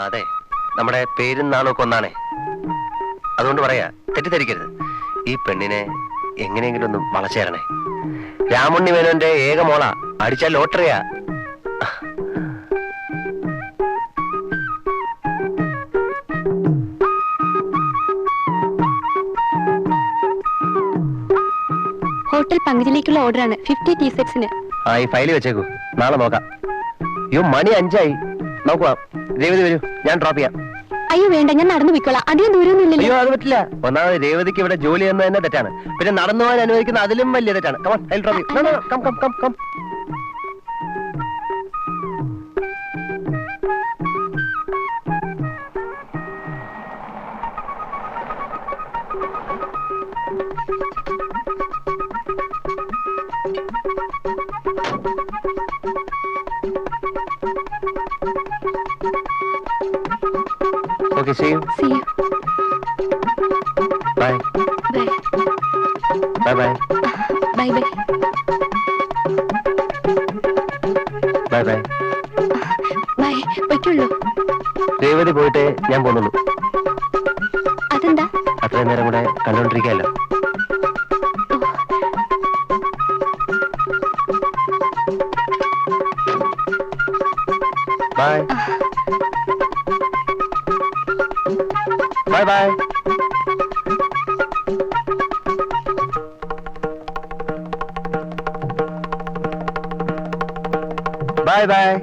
അതെ, നമ്മുടെ പേരും നാളൊക്കെ ഒന്നാണേ. അതുകൊണ്ട് പറയാ, തെറ്റിദ്ധരിക്കരുത്. ഈ പെണ്ണിനെ എങ്ങനെയെങ്കിലും ഒന്ന് വളച്ചേരണേ. രാമുണ്ണി മേനോന്റെ ഏക മോള, അടിച്ചാൽ ലോട്ടറിയാ. ഹോട്ടൽ പങ്കജിലേക്കുള്ള ഓർഡറാണ് 50 ടീസെറ്റ്സിന്. ആ, ഈ ഫയൽ വെച്ചേക്കൂ, നാളെ നോക്കാം. അയ്യോ, മണി 5 നോക്കുക. രേവതി വരൂ, ഞാൻ ഡ്രോപ്പ് ചെയ്യാം. അയ്യോ വേണ്ട, ഞാൻ നടന്നു പോയിക്കോളാം, അധികം ദൂരമൊന്നുമില്ലല്ലോ. അയ്യോ, അത് പറ്റില്ല. ഒന്നാമത് രേവതിക്ക് ഇവിടെ ജോലി എന്ന് തന്നെ തെറ്റാണ്. പിന്നെ നടന്നു പോകാൻ അനുവദിക്കുന്ന അതിലും വലിയ തെറ്റാണ്. Come on, I'll drop you. No, no, no, come. Okay, see you. See you. Bye. Bye. Bye. Bye bye. Bye. Bye. പോയിക്കുള്ളൂ. Revathi പോയിട്ട് ഞാൻ പോകുന്നുള്ളൂ. അതെന്താ? അത്രയും നേരം കൂടെ കണ്ടോണ്ടിരിക്കാമല്ലോ. Bye. Bye. Bye.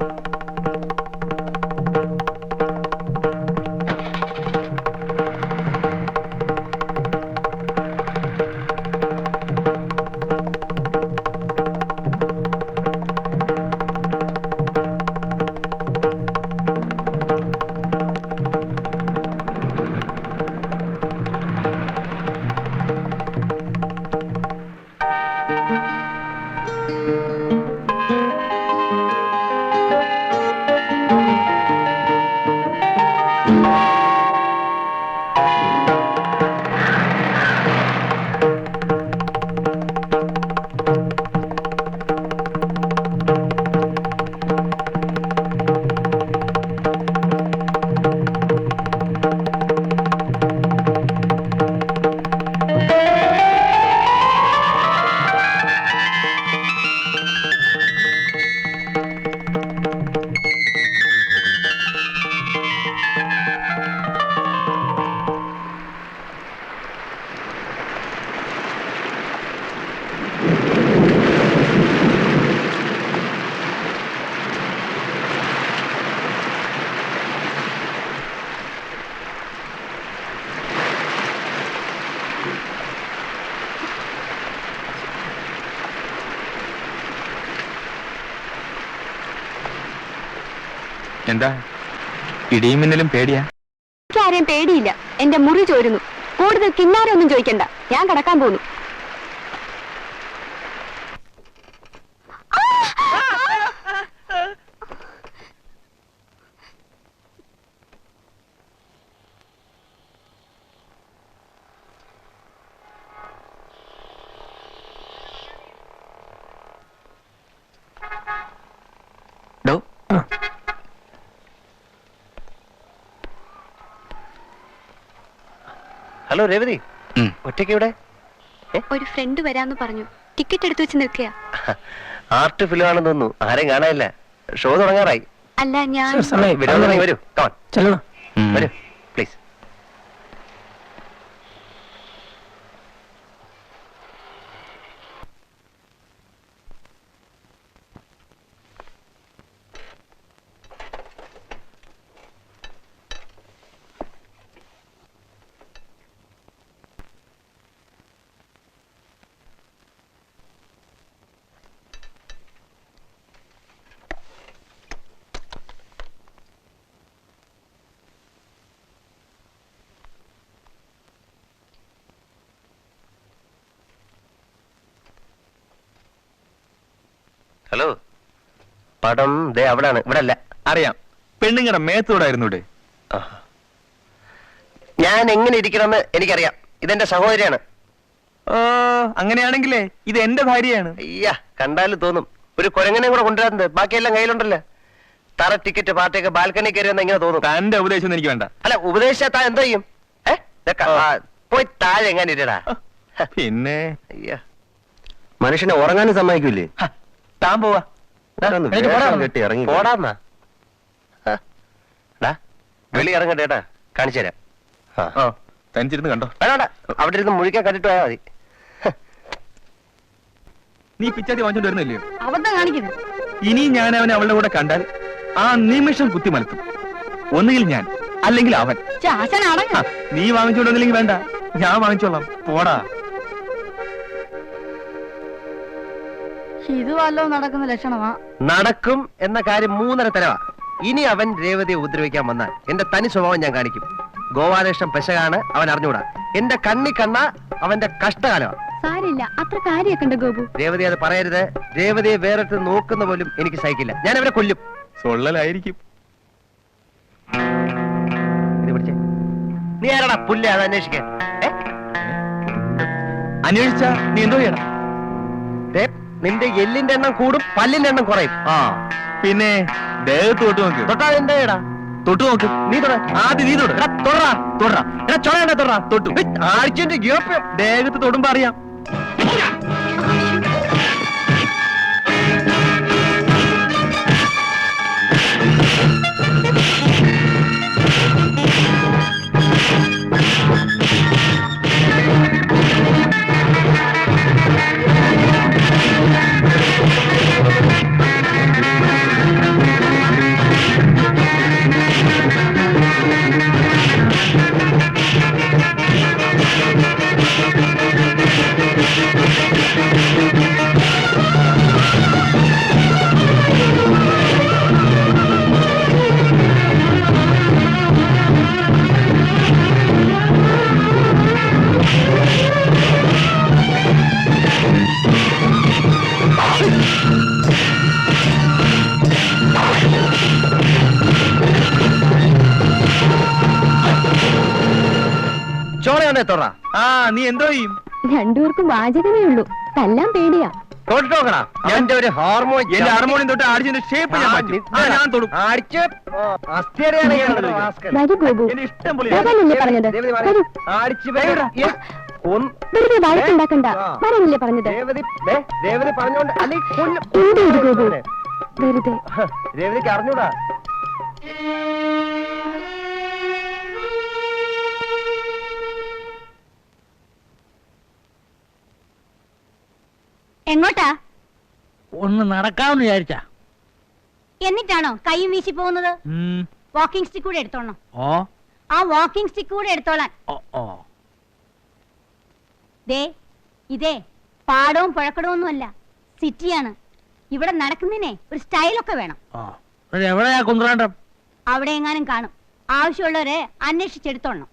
എന്താ ഇടിയും മിന്നലും പേടിയാ? ആരെയും പേടിയില്ല. എന്റെ മുറി ചോരുന്നു. കൂടുതൽ കിന്നാരൊന്നും ചോദിക്കണ്ട, ഞാൻ കിടക്കാൻ പോന്നു. ഹലോ രേവതി, ഒറ്റയ്ക്ക് ഇവിടെ? ഒരു ഫ്രണ്ട് വരാന്ന് പറഞ്ഞു, ടിക്കറ്റ് എടുത്തു വെച്ച് നിൽക്കുക. ആർട്ട് ഫിലിം ആണെന്ന് തോന്നുന്നു, ആരെയും കാണാനില്ല. ഷോ തുടങ്ങാറായി. അല്ല, ഞാൻ വരൂ, വരൂ പ്ലീസ്. ഹലോ, പടം ദേ അവിടാണ്, ഇവിടെ അല്ല. അറിയാം, പെണ്ണുങ്ങളുടെ മേത്തോടായിരുന്നു ഇവിടെ. ഞാൻ എങ്ങനെ ഇരിക്കണമെന്ന് എനിക്കറിയാം. ഇതെന്റെ സഹോദരിയാണ്. ഓ, അങ്ങനെയാണെങ്കിലേ ഇത് എന്റെ ഭാര്യയാണ്. അയ്യാ, കണ്ടാലും തോന്നും. ഒരു കുരങ്ങനെ കൂടെ കൊണ്ടുവരാറുണ്ട്, ബാക്കിയെല്ലാം കയ്യിലുണ്ടല്ലോ. തറ ടിക്കറ്റ് പാർട്ടിയൊക്കെ ബാൽക്കണി കയറിയെന്ന് എങ്ങനെ തോന്നും? തന്റെ ഉപദേശം എനിക്ക് വേണ്ട. അല്ല ഉപദേശിച്ചാ താൻ എന്തോ ചെയ്യും? പോയി താഴെ എങ്ങനെ ഇരടാ. പിന്നെ അയ്യ മനുഷ്യനെ ഉറങ്ങാനും സമ്മതിക്കൂലേ? താൻ പോവാ. കെട്ടി ഇറങ്ങി പോടാന്നാ. വെളി ഇറങ്ങട്ടെ ഏട്ടാ, കാണിച്ചു തരാം. തനിച്ചിരുന്ന് കണ്ടോ. വേണ്ട അവിടെ ഇരുന്ന് മുഴിക്കാൻ കണ്ടിട്ട് പോയാൽ മതി. നീ പിച്ചാത്തി വാങ്ങിച്ചോണ്ട് വരുന്നില്ലയോ? അബദ്ധം കാണിക്കുന്നത്. ഇനി ഞാൻ അവനെ അവളുടെ കൂടെ കണ്ടാൽ ആ നിമിഷം കുത്തി മലത്തും. ഒന്നുകിൽ ഞാൻ അല്ലെങ്കിൽ അവൻ. നീ വാങ്ങിച്ചോണ്ട് വന്നില്ലെങ്കിൽ വേണ്ട, ഞാൻ വാങ്ങിച്ചോളാം. പോടാ. ഇത് വല്ലതും നടക്കുന്ന ലക്ഷണമാ. നടക്കും എന്ന കാര്യം 3.5 തരവാ. ഇനി അവൻ രേവതിയെ ഉപദ്രവിക്കാൻ വന്നാൽ എന്റെ തനി സ്വഭാവം ഞാൻ കാണിക്കും. ഗോപാലകൃഷ്ണൻ പെശകാണ്, അവൻ അറിഞ്ഞൂടാ. എന്റെ കണ്ണി കണ്ണ അവന്റെ കഷ്ടകാലമാണ്. സാരില്ല, അത്ര കാര്യൊക്കെ ഉണ്ട് ഗോപു. രേവതി അത് പറയരുത്. രേവതിയെ വേറിട്ട് നോക്കുന്ന പോലും എനിക്ക് സഹിക്കില്ല. ഞാൻ അവനെ കൊല്ലും. സൊള്ളലായിരിക്കും. ഇത് പിടിച്ചേ. നീ ആരാടാ പുല്ല് അത് അന്വേഷിക്കാൻ? അന്വേഷിച്ചാ നീ എന്തോ ചെയ്യണം? നിന്റെ എല്ലിന്റെ എണ്ണം കൂടും, പല്ലിന്റെ എണ്ണം കുറയും. പിന്നെ ദേഹത്ത് തൊട്ട് നോക്ക്. തൊട്ടാ എന്താ? തൊട്ട് നോക്ക്. നീ തൊട. ആദ്യം നീ തൊടാ. തൊട്ടു. ആഴ്ചന്റെ ഗ്യോപ്പ് ദേഹത്ത് തൊടുമ്പോ അറിയാം. ചോളയാണേ തൊറ. നീ എന്തോ ചെയ്യും? രണ്ടുപേർക്കും വാചകമേ ഉള്ളൂ, തല്ലാൻ പേടിയാ. തൊട്ടോക്കടാ. എന്റെ ഒരു ഹാർമോൺ, എന്റെ ഹാർമോണിയം തൊട്ട് അടിച്ചതിന്റെ ഷേപ്പ് ഞാൻ മാറ്റും. ഞാൻ തൊടും. അടിച്ച് അസ്ഥിയാണ് വരൂ ഗോപു. എന്നെ ഇഷ്ടം പോലെ വരാനല്ലേ പറഞ്ഞത്? വരൂ. അടിച്ച് വെറുതെ വഴക്കുണ്ടാക്കണ്ട. വരാനല്ലേ പറഞ്ഞത്? രേവതി പറഞ്ഞോണ്ട് അല്ലെങ്കിൽ എന്ത് ചെയ്തു ഗോപു? വെറുതെ. രേവതിക്ക് അറിഞ്ഞൂടാ. എങ്ങോട്ടാ? ഒന്ന് നടക്കാമെന്ന് വിചാരിച്ചാ. എന്നിട്ടാണോ കൈയും വീശി പോകുന്നത്? വാക്കിംഗ് സ്റ്റിക്ക് കൂടെ എടുത്തോളണം. ഓ ആ വാക്കിംഗ് സ്റ്റിക്ക് കൂടെ എടുത്തോളാൻ. ഓ ദേ ഇതേ പാടവും പുഴക്കടവൊന്നുമല്ല, സിറ്റിയാണ്. ഇവിടെ നടക്കുന്നതിനെ ഒരു സ്റ്റൈലൊക്കെ വേണം. എവിടെയാ കുന്ത്രാണ്ടം? അവിടെ എങ്ങാനും കാണും. ആവശ്യമുള്ളവരെ അന്വേഷിച്ചെടുത്തോളണം.